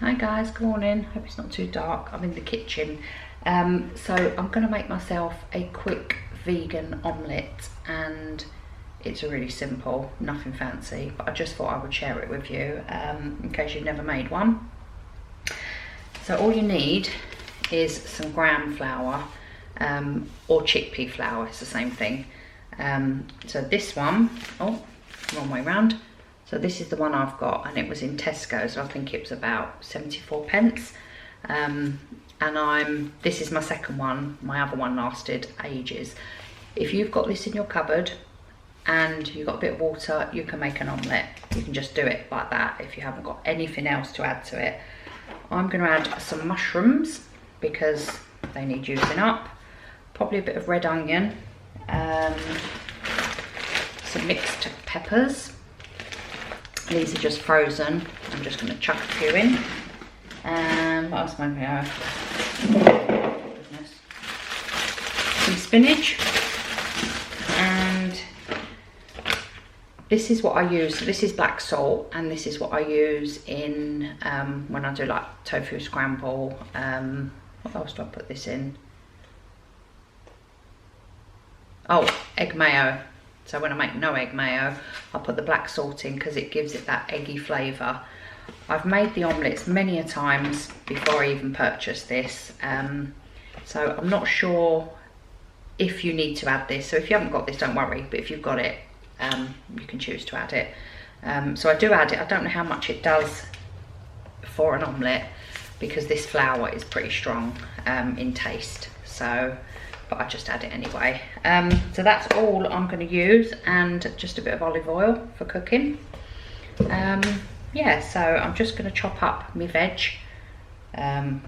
Hi guys, good morning. Hope it's not too dark. I'm in the kitchen. So I'm going to make myself a quick vegan omelette, and it's really simple, nothing fancy, but I just thought I would share it with you in case you've never made one. So all you need is some gram flour or chickpea flour, it's the same thing. So this one, oh, wrong way round. So this is the one I've got, and it was in Tesco, so I think it was about 74 pence. This is my second one. My other one lasted ages. If you've got this in your cupboard and you've got a bit of water, you can make an omelette. You can just do it like that if you haven't got anything else to add to it. I'm going to add some mushrooms because they need using up. Probably a bit of red onion, some mixed peppers. These are just frozen. I'm just going to chuck a few in. What else am I going to have? Goodness. Some spinach. And this is what I use. This is black salt, and this is what I use in when I do like tofu scramble. What else do I put this in? Oh, egg mayo. So when I make no egg mayo, I put the black salt in because it gives it that eggy flavour. I've made the omelettes many a times before I even purchased this. So I'm not sure if you need to add this. So if you haven't got this, don't worry. But if you've got it, you can choose to add it. So I do add it. I don't know how much it does for an omelette because this flour is pretty strong in taste. But I just add it anyway. So that's all I'm going to use, and just a bit of olive oil for cooking. Yeah, so I'm just going to chop up my veg. I'm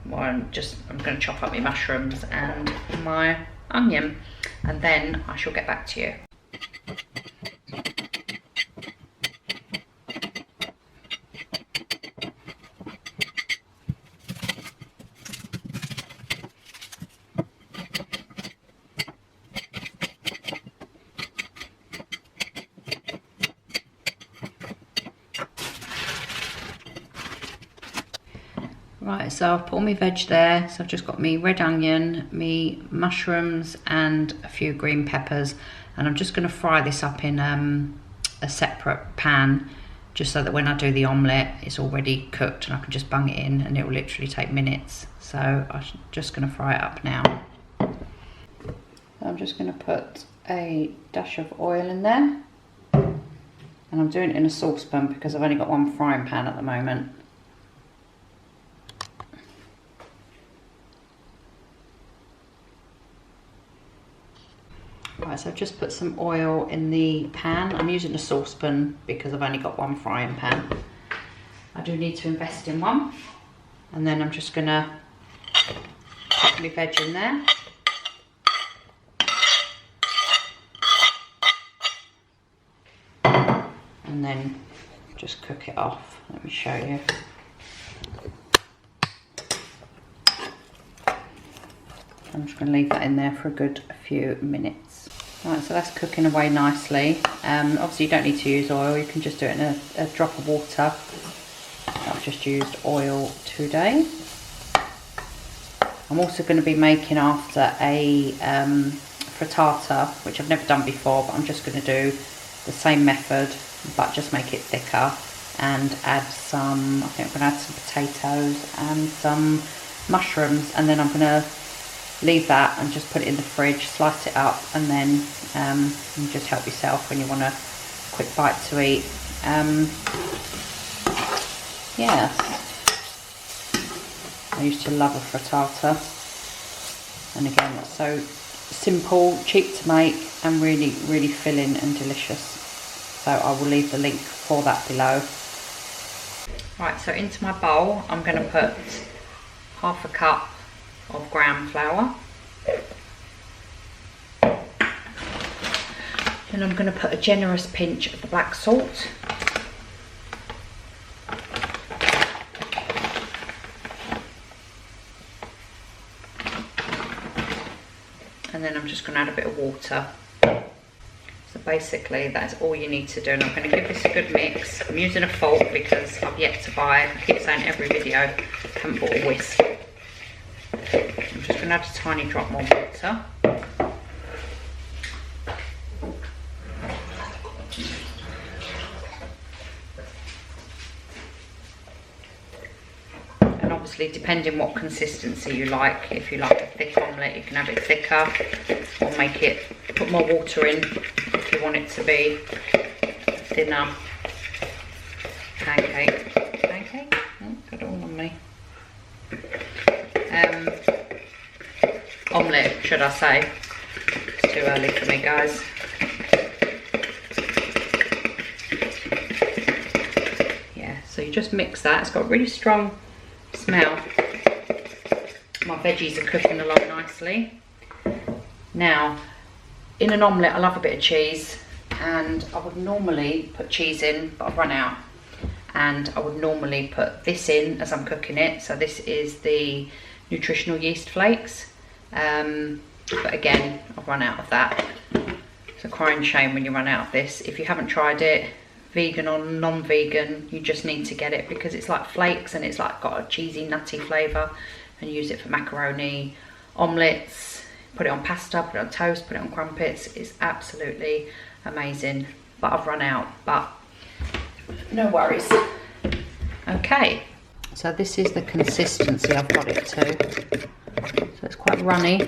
going to chop up my mushrooms and my onion, and then I shall get back to you. Right, so I've put all my veg there. So I've just got me red onion, me mushrooms, and a few green peppers. And I'm just going to fry this up in a separate pan, just so that when I do the omelette, it's already cooked and I can just bung it in, and it will literally take minutes. So I'm just going to fry it up now. I'm just going to put a dash of oil in there. And I'm doing it in a saucepan because I've only got one frying pan at the moment. Right, so I've just put some oil in the pan. I'm using a saucepan because I've only got one frying pan. I do need to invest in one. And then I'm just going to put my veg in there. And then just cook it off. Let me show you. I'm just going to leave that in there for a good few minutes. Right, so that's cooking away nicely. Obviously you don't need to use oil, you can just do it in a drop of water. I've just used oil today. I'm also going to be making after a frittata, which I've never done before, but I'm just going to do the same method, but just make it thicker and add some, I think I'm going to add some potatoes and some mushrooms, and then I'm going to leave that and just put it in the fridge, slice it up, and then you just help yourself when you want a quick bite to eat. Yeah, I used to love a frittata, and again it's so simple, cheap to make, and really filling and delicious. So I will leave the link for that below. Right, so into my bowl I'm going to put half a cup of gram flour. Then I'm going to put a generous pinch of the black salt. And then I'm just going to add a bit of water. So basically that's all you need to do, and I'm going to give this a good mix. I'm using a fork because I've yet to buy, I keep saying every video, I haven't bought a whisk. I'm just going to add a tiny drop more water. And obviously depending what consistency you like, if you like a thick omelette you can have it thicker, or make it, put more water in if you want it to be thinner. Pancake, oh, got it all on me. Omelette, should I say. It's too early for me, guys. Yeah, so you just mix that. It's got a really strong smell. My veggies are cooking along nicely. Now, in an omelette, I love a bit of cheese, and I would normally put cheese in, but I've run out. And I would normally put this in as I'm cooking it. So this is the nutritional yeast flakes. But again, I've run out of that. It's a crying shame when you run out of this. If you haven't tried it, vegan or non-vegan, you just need to get it because it's like flakes and it's like got a cheesy, nutty flavour, and use it for macaroni, omelettes, put it on pasta, put it on toast, put it on crumpets. It's absolutely amazing, but I've run out, but no worries. Okay, so this is the consistency I've got it to. So it's quite runny,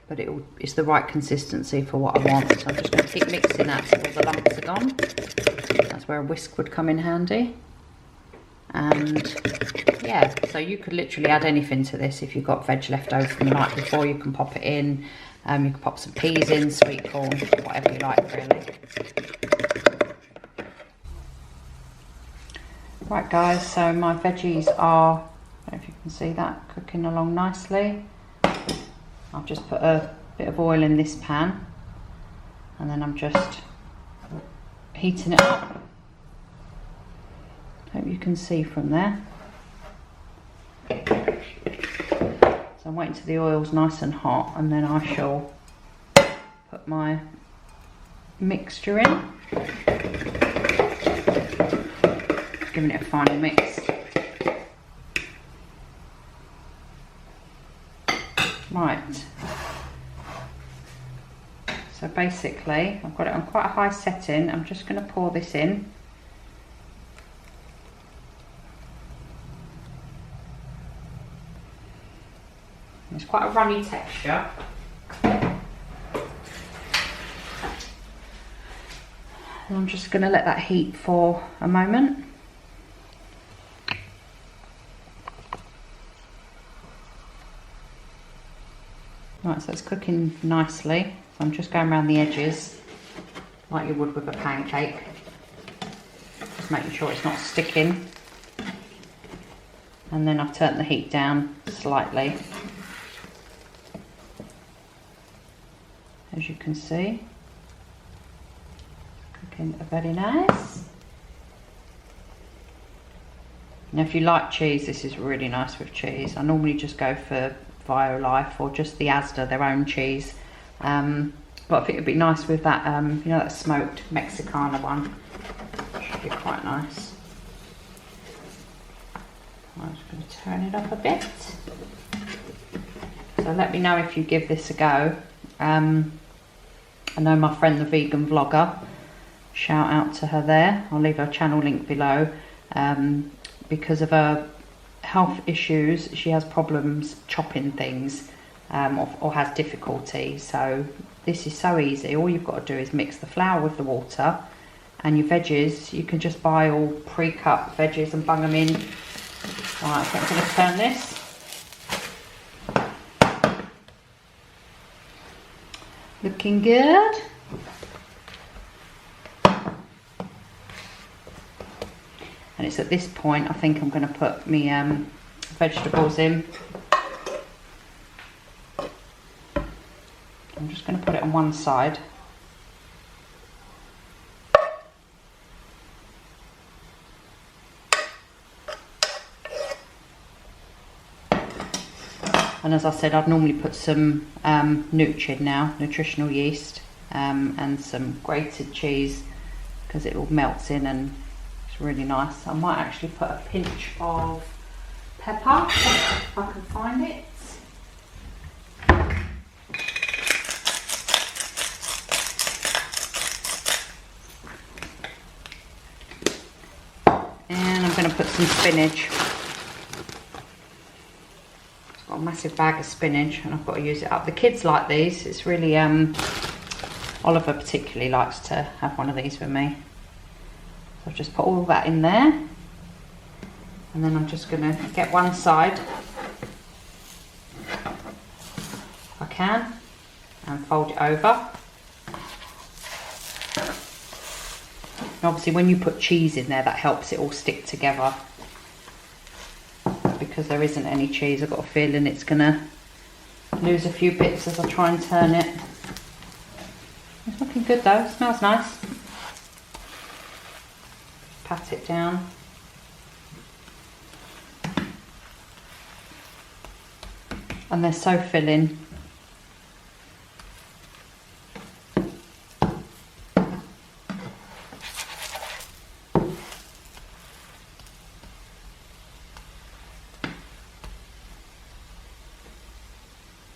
but it's the right consistency for what I want. So I'm just going to keep mixing that till all the lumps are gone. That's where a whisk would come in handy. And yeah, so you could literally add anything to this. If you've got veg left over from the night before, you can pop it in. You can pop some peas in, sweet corn, whatever you like really. Right guys, so my veggies are, I don't know if you can see that, cooking along nicely. I've just put a bit of oil in this pan, and then I'm just heating it up. Hope you can see from there. So I'm waiting till the oil's nice and hot, and then I shall put my mixture in. Giving it a final mix. Right. So basically, I've got it on quite a high setting. I'm just going to pour this in. It's quite a runny texture. And I'm just going to let that heat for a moment. Right, so it's cooking nicely. So I'm just going around the edges like you would with a pancake. Just making sure it's not sticking. And then I've turned the heat down slightly. As you can see, cooking very nice. Now if you like cheese, this is really nice with cheese. I normally just go for Violife or just the Asda, their own cheese, but I think it'd be nice with that, you know, that smoked Mexicana one. Should be quite nice. I'm just going to turn it up a bit. So let me know if you give this a go. I know my friend the vegan vlogger, shout out to her there. I'll leave her channel link below. Because of her health issues, she has problems chopping things, or has difficulty. So this is so easy. All you've got to do is mix the flour with the water, and your veggies, you can just buy all pre-cut veggies and bung them in. Right, so I'm going to turn this. Looking good. And it's at this point I think I'm going to put my vegetables in. I'm just going to put it on one side. And as I said, I'd normally put some nooch in now, nutritional yeast, and some grated cheese because it all melts in and it's really nice. I might actually put a pinch of pepper if I can find it. And I'm going to put some spinach. I've got a massive bag of spinach and I've got to use it up. The kids like these. It's really, Oliver particularly likes to have one of these with me. So I've just put all that in there. And then I'm just going to get one side, if I can, and fold it over. And obviously when you put cheese in there, that helps it all stick together. But because there isn't any cheese, I've got a feeling it's going to lose a few bits as I try and turn it. It's looking good though, it smells nice. Pat it down. And they're so filling.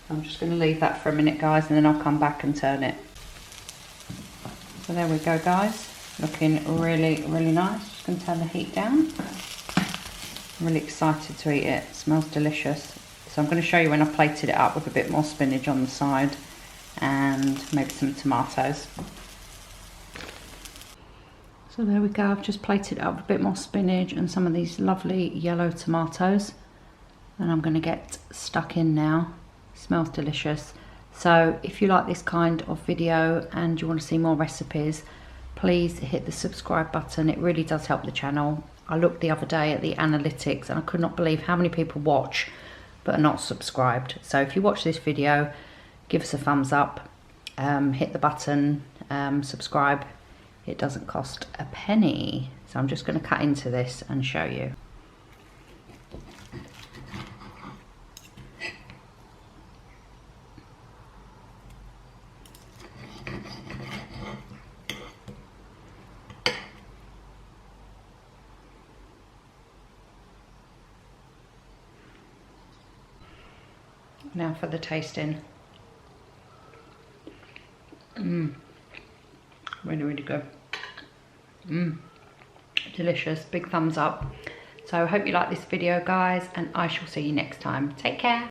I'm just going to leave that for a minute, guys, and then I'll come back and turn it. So there we go, guys. Looking really, really nice. Just going to turn the heat down. I'm really excited to eat it. It smells delicious. So I'm going to show you when I plated it up with a bit more spinach on the side and maybe some tomatoes. So there we go. I've just plated it up with a bit more spinach and some of these lovely yellow tomatoes. And I'm going to get stuck in now. It smells delicious. So if you like this kind of video and you want to see more recipes, please hit the subscribe button. It really does help the channel. I looked the other day at the analytics and I could not believe how many people watch but are not subscribed. So if you watch this video, give us a thumbs up, hit the button, subscribe. It doesn't cost a penny. So I'm just going to cut into this and show you. Now for the tasting. Really, really good. Delicious. Big thumbs up. So I hope you like this video, guys, and I shall see you next time. Take care.